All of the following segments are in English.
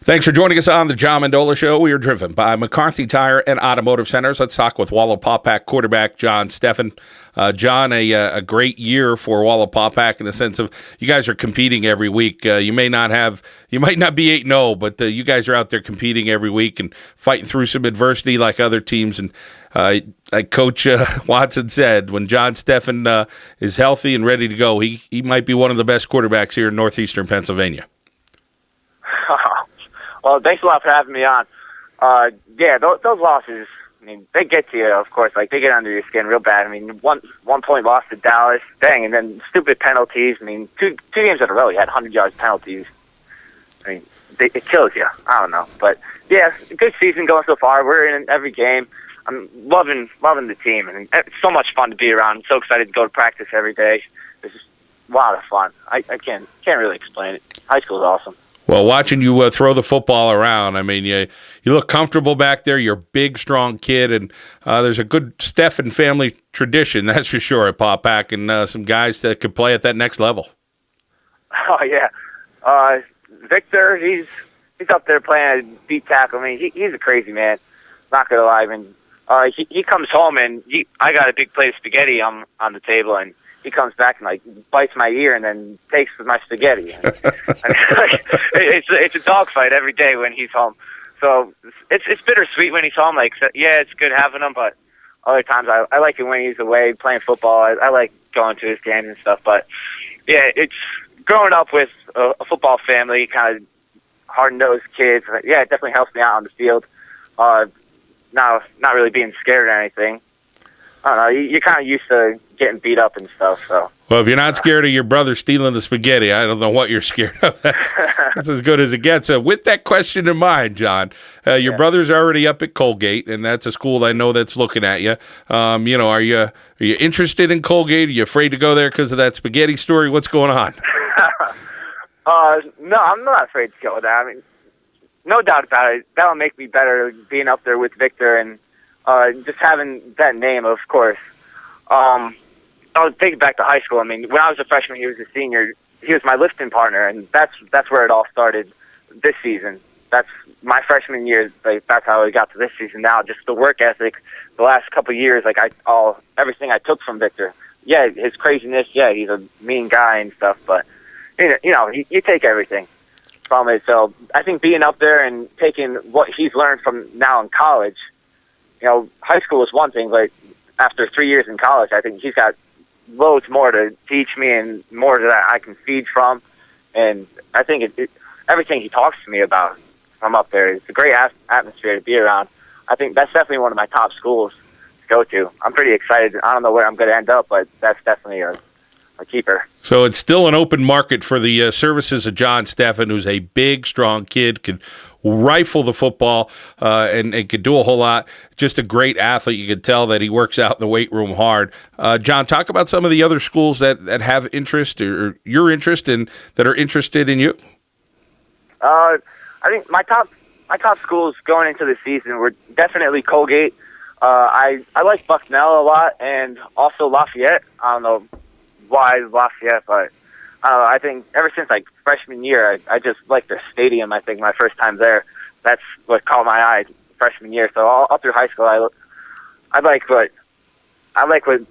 Thanks for joining us on the John Mendola Show. We are driven by McCarthy Tire and Automotive Centers. Let's talk with Wallenpaupack quarterback John Steffen. John, a great year for Wallenpaupack in the sense of you guys are competing every week. You might not be 8-0, but you guys are out there competing every week and fighting through some adversity like other teams. And like Coach Watson said, when John Steffen is healthy and ready to go, he might be one of the best quarterbacks here in northeastern Pennsylvania. Well, thanks a lot for having me on. Those losses, I mean, they get to you, of course. Like, they get under your skin real bad. I mean, one point loss to Dallas, dang, and then stupid penalties. I mean, two games in a row, you had 100 yards penalties. I mean, it kills you. I don't know. But, yeah, good season going so far. We're in every game. I'm loving the team. And it's so much fun to be around. I'm so excited to go to practice every day. It's just a lot of fun. I can't really explain it. High school is awesome. Well, watching you throw the football around, I mean, you look comfortable back there. You're a big, strong kid, and there's a good Steffen family tradition, that's for sure, at Paupack, and some guys that could play at that next level. Oh, yeah. Victor, he's up there playing a deep tackle. I mean, he's a crazy man. Not going to lie. I mean, he comes home, and I got a big plate of spaghetti on the table, and he comes back and like bites my ear and then takes my spaghetti. I mean, it's a dogfight every day when he's home. So it's bittersweet when he's home. Like, yeah, it's good having him, but other times I like it when he's away playing football. I like going to his games and stuff. But yeah, it's growing up with a football family, kind of hard-nosed kids. Yeah, it definitely helps me out on the field. Not really being scared or anything. I don't know. You're kind of used to getting beat up and stuff. So. Well, if you're not scared of your brother stealing the spaghetti, I don't know what you're scared of. That's as good as it gets. With that question in mind, John, your brother's already up at Colgate, and that's a school I know that's looking at you. Are you interested in Colgate? Are you afraid to go there because of that spaghetti story? What's going on? No, I'm not afraid to go there. I mean, no doubt about it. That'll make me better being up there with Victor and just having that name, of course. I was thinking back to high school. I mean, when I was a freshman, he was a senior. He was my lifting partner, and that's where it all started this season. That's my freshman year. Like, that's how I got to this season. Now, just the work ethic. The last couple of years, like everything I took from Victor. Yeah, his craziness. Yeah, he's a mean guy and stuff, but you take everything from it. So I think being up there and taking what he's learned from now in college. High school was one thing, but after 3 years in college, I think he's got loads more to teach me and more that I can feed from. And I think everything he talks to me about from up there, it's a great atmosphere to be around. I think that's definitely one of my top schools to go to. I'm pretty excited. I don't know where I'm going to end up, but that's definitely a keeper. So it's still an open market for the services of John Steffen, who's a big, strong kid, can rifle the football and can do a whole lot. Just a great athlete. You can tell that he works out in the weight room hard. John, talk about some of the other schools that have interest or your interest in that are interested in you. I think my top schools going into the season were definitely Colgate. I like Bucknell a lot, and also Lafayette. I don't know why Lafayette, but I think ever since like freshman year, I just liked their stadium. I think my first time there, that's what caught my eye freshman year. So all through high school, I like what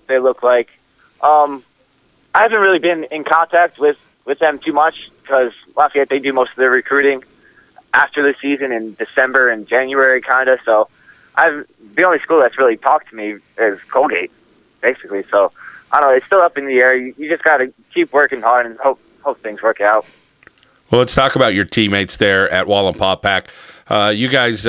they look like. I haven't really been in contact with them too much because Lafayette, they do most of their recruiting after the season in December and January, kind of. So the only school that's really talked to me is Colgate, basically. So I don't know. It's still up in the air. You just got to keep working hard and hope things work out. Well, let's talk about your teammates there at Wallenpaupack. You guys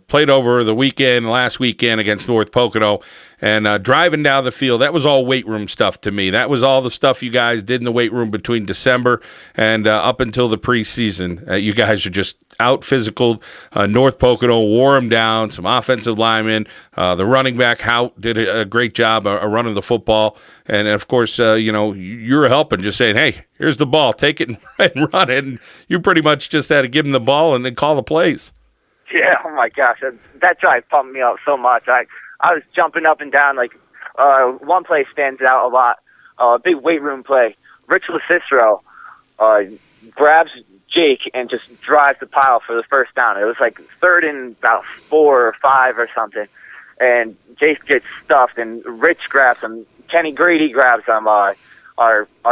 played over the last weekend against North Pocono, and driving down the field, that was all weight room stuff to me. That was all the stuff you guys did in the weight room between December and up until the preseason. You guys are just out physical. North Pocono wore them down, some offensive linemen. The running back, Hout, did a great job of running the football. And, of course, you're helping, just saying, hey, here's the ball, take it and run it. And you pretty much just had to give them the ball and then call the plays. Yeah, oh my gosh, that drive pumped me up so much. I was jumping up and down. Like, one play stands out a lot. Big weight room play. Rich LeCicero grabs Jake and just drives the pile for the first down. It was like third and about 4 or 5 or something. And Jake gets stuffed, and Rich grabs him. Kenny Grady grabs him. Our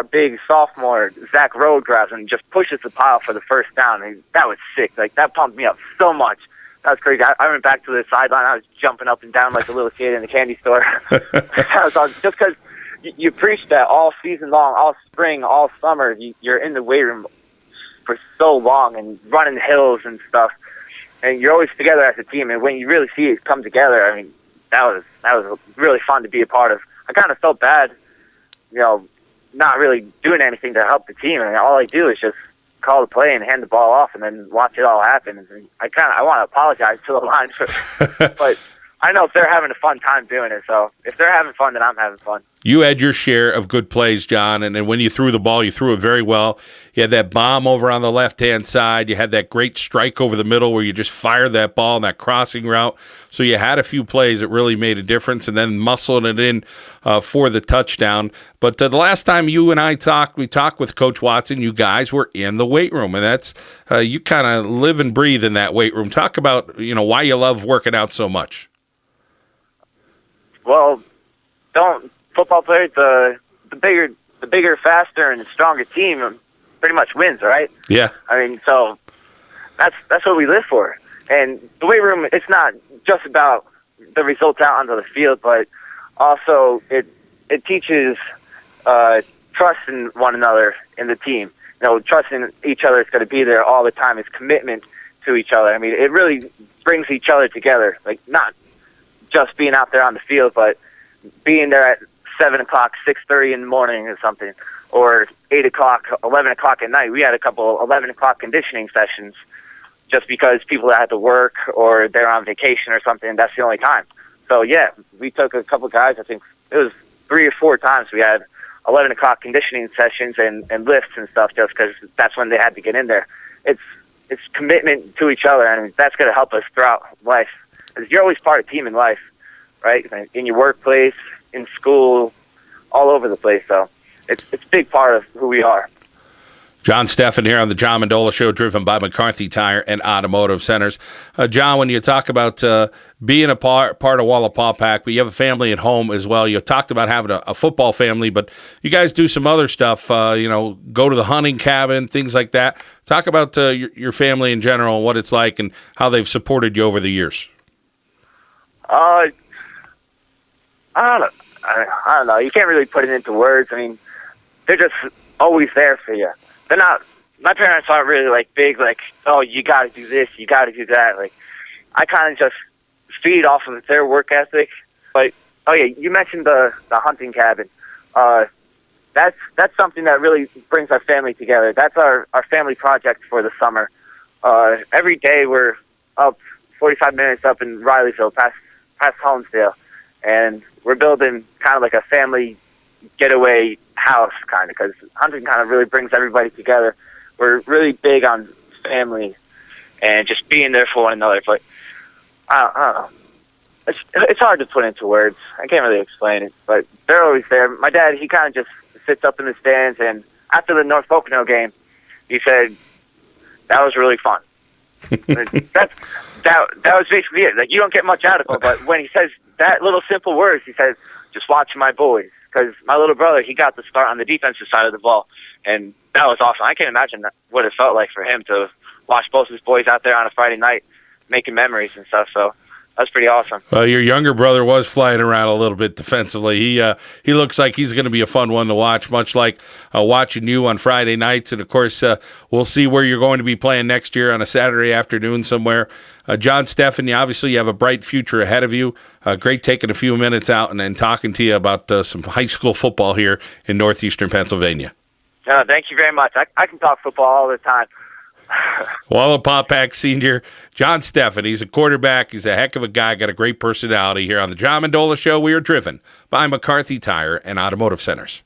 big sophomore, Zach Rode, grabs him and just pushes the pile for the first down. And that was sick. Like, that pumped me up so much. That was crazy. I went back to the sideline. I was jumping up and down like a little kid in the candy store. That was awesome. Just because you preach that all season long, all spring, all summer. You're in the weight room for so long and running hills and stuff. And you're always together as a team. And when you really see it come together, I mean, that was really fun to be a part of. I kind of felt bad, not really doing anything to help the team. And all I do is just call the play and hand the ball off and then watch it all happen. And I want to apologize to the line but I know if they're having a fun time doing it. So if they're having fun, then I'm having fun. You had your share of good plays, John, and when you threw the ball, you threw it very well. You had that bomb over on the left-hand side. You had that great strike over the middle where you just fired that ball in that crossing route. So you had a few plays that really made a difference, and then muscling it in for the touchdown. But the last time you and I talked, we talked with Coach Watson. You guys were in the weight room, and that's you kind of live and breathe in that weight room. Talk about why you love working out so much. Well, football players, the bigger, faster, and stronger team pretty much wins, right? Yeah. I mean, so that's what we live for. And the weight room, it's not just about the results out onto the field, but also it teaches trust in one another in the team. Trusting each other is going to be there all the time. It's commitment to each other. I mean, it really brings each other together. Like, not just being out there on the field, but being there at 7 o'clock, 6:30 in the morning or something, or 8 o'clock, 11 o'clock at night. We had a couple 11 o'clock conditioning sessions just because people had to work or they're on vacation or something. That's the only time. So, yeah, we took a couple guys. I think it was 3 or 4 times we had 11 o'clock conditioning sessions and lifts and stuff just because that's when they had to get in there. It's commitment to each other, and that's going to help us throughout life. Because you're always part of a team in life, right? In your workplace, in school, all over the place. So it's a big part of who we are. John Steffen here on the John Mendola Show, driven by McCarthy Tire and Automotive Centers. John, when you talk about being a part of Wallenpaupack, but you have a family at home as well. You talked about having a football family, but you guys do some other stuff, go to the hunting cabin, things like that. Talk about your family in general and what it's like and how they've supported you over the years. I don't know. You can't really put it into words. I mean, they're just always there for you. They're not. My parents aren't really like big. Like, oh, you got to do this, you got to do that. Like, I kind of just feed off of their work ethic. But oh yeah, you mentioned the hunting cabin. That's something that really brings our family together. That's our family project for the summer. Every day we're up 45 minutes up in Rileyville, past Holmesdale, and we're building kind of like a family getaway house, kind of, because hunting kind of really brings everybody together. We're really big on family and just being there for one another. But I don't know. It's hard to put into words. I can't really explain it, but they're always there. My dad, he kind of just sits up in the stands, and after the North Pocono game, he said, that was really fun. that was basically it. Like, you don't get much out of him, but when he says that little simple words, he says, just watching my boys. Because my little brother, he got the start on the defensive side of the ball, and that was awesome. I can't imagine what it felt like for him to watch both his boys out there on a Friday night making memories and stuff. So that's pretty awesome. Well, your younger brother was flying around a little bit defensively. He looks like he's going to be a fun one to watch, much like watching you on Friday nights. And, of course, we'll see where you're going to be playing next year on a Saturday afternoon somewhere. John Steffen, obviously you have a bright future ahead of you. Great taking a few minutes out and talking to you about some high school football here in northeastern Pennsylvania. Thank you very much. I can talk football all the time. Wallenpaupack senior John Steffen. He's a quarterback. He's a heck of a guy. Got a great personality here on the John Mendola Show. We are driven by McCarthy Tire and Automotive Centers.